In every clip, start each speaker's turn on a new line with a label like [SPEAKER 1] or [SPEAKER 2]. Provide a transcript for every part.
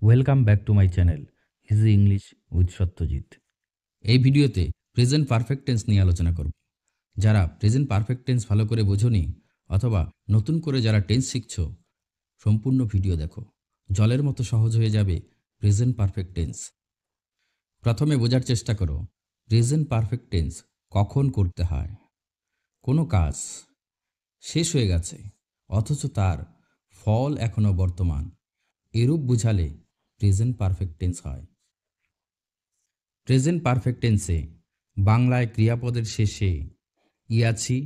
[SPEAKER 1] Welcome back to my channel easy English with Satyajit.
[SPEAKER 2] এই ভিডিওতে present perfect tense নিয়ে আলোচনা করব। যারা প্রেজেন্ট পারফেক্ট টেন্স ভালো করে বোঝোনি অথবা নতুন করে যারা টেন্স শিখছো, সম্পূর্ণ ভিডিও দেখো। জলের মতো সহজ হয়ে যাবে প্রেজেন্ট পারফেক্ট টেন্স। প্রথমে বোঝার চেষ্টা করো প্রেজেন্ট পারফেক্ট টেন্স কখন করতে হয়। কোনো কাজ শেষ হয়ে গেছে অথচ তার ফল এখনও বর্তমান, এরূপ বুঝালে প্রেজেন্ট পারফেক্ট টেন্স হয়। প্রেজেন্ট পারফেক্ট টেন্সে বাংলায় ক্রিয়াপদের শেষে ইয়াছি,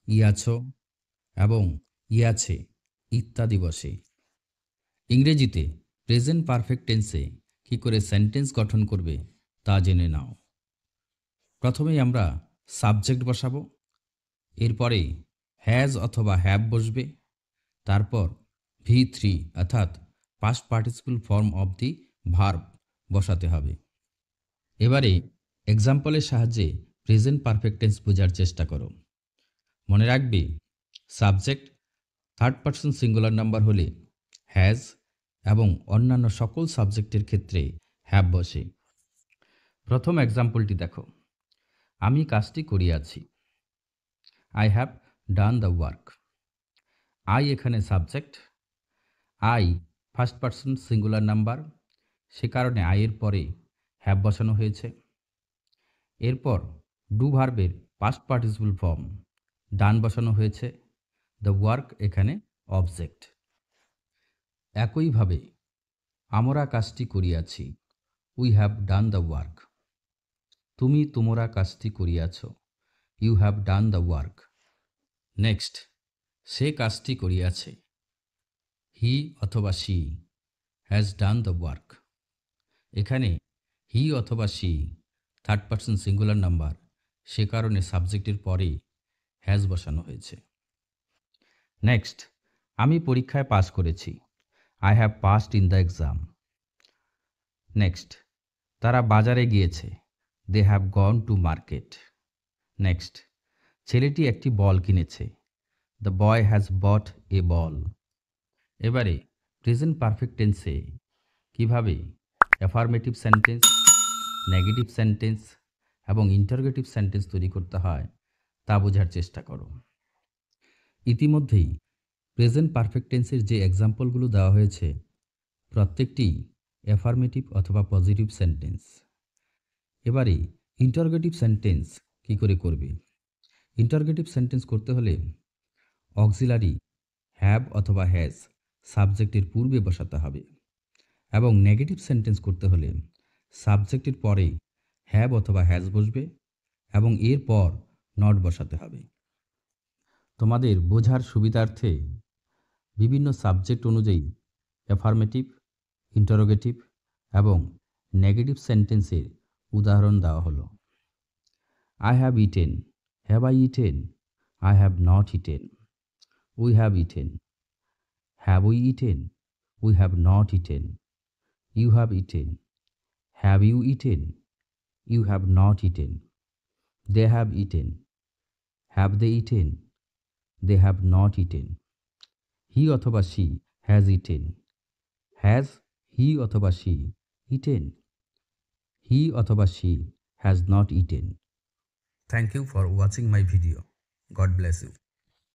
[SPEAKER 2] ইয়াছ এবং ইয়াছে ইত্যাদি বসে। ইংরেজিতে প্রেজেন্ট পারফেক্ট টেন্সে কী করে সেন্টেন্স গঠন করবে তা জেনে নাও। প্রথমেই আমরা সাবজেক্ট বসাবো, এরপরে হ্যাজ অথবা হ্যাভ বসবে, তারপর V3 অর্থাৎ past participle form of the verb বসাতে হবে। এবারে এক্সাম্পলের সাহায্যে প্রেজেন্ট পারফেক্ট টেন্স বোঝার চেষ্টা করো। মনে রাখবে subject third person singular number হলে হ্যাজ এবং অন্যান্য সকল সাবজেক্টের ক্ষেত্রে হ্যাভ বসে। প্রথম এক্সাম্পলটি দেখো, আমি কাজটি করিয়াছি। I have done the work. I এখানে subject, I first person singular number, সে কারণে আইয়ের পরে হ্যাভ বসানো হয়েছে। এরপর ডু ভার্বের পাস্ট পার্টিসিপল ফর্ম ডান বসানো হয়েছে, দ্য ওয়ার্ক এখানে অবজেক্ট। একইভাবে আমরা কাজটি করিয়াছি, we have done the work. তুমি তোমরা কাজটি করিয়াছ, you have done the work. Next, সে কাজটি করিয়াছে, হি অথবা she has done the work. এখানে হি অথবা she third person singular number, সে কারণে সাবজেক্টের পরে হ্যাজ বসানো হয়েছে। নেক্সট, আমি পরীক্ষায় পাস করেছি, I have passed in the exam. Next, তারা বাজারে গিয়েছে, they have gone to market. Next, ছেলেটি একটি বল কিনেছে, দ্য বয় হ্যাজ বট এ বল। এবারে প্রেজেন্ট পারফেক্ট টেন্সে কীভাবে অ্যাফার্মেটিভ সেন্টেন্স, নেগেটিভ সেন্টেন্স এবং ইন্টারোগেটিভ সেন্টেন্স তৈরি করতে হয় তা বোঝার চেষ্টা করো। ইতিমধ্যেই প্রেজেন্ট পারফেক্ট টেন্সের যে এক্সাম্পলগুলো দেওয়া হয়েছে প্রত্যেকটি অ্যাফার্মেটিভ অথবা পজিটিভ সেন্টেন্স। এবারে ইন্টারোগেটিভ সেন্টেন্স কী করে করবে। ইন্টারোগেটিভ সেন্টেন্স করতে হলে অক্সিলারি হ্যাভ অথবা হ্যাজ সাবজেক্টের পূর্বে বসাতে হবে, এবং নেগেটিভ সেন্টেন্স করতে হলে সাবজেক্টের পরে হ্যাভ অথবা হ্যাজ বসবে এবং এরপর নট বসাতে হবে। তোমাদের বোঝার সুবিধার্থে বিভিন্ন সাবজেক্ট অনুযায়ী অ্যাফার্মেটিভ, ইন্টারোগেটিভ এবং নেগেটিভ সেন্টেন্সের উদাহরণ দেওয়া হলো। I have eaten, have I eaten, I have not eaten. We have eaten, have we eaten, we have not eaten. You have eaten, have you eaten, you have not eaten. They have eaten, have they eaten, they have not eaten. He অথবা she has eaten, has he অথবা she eaten, he অথবা she has not eaten. Thank you for watching my video. God bless you.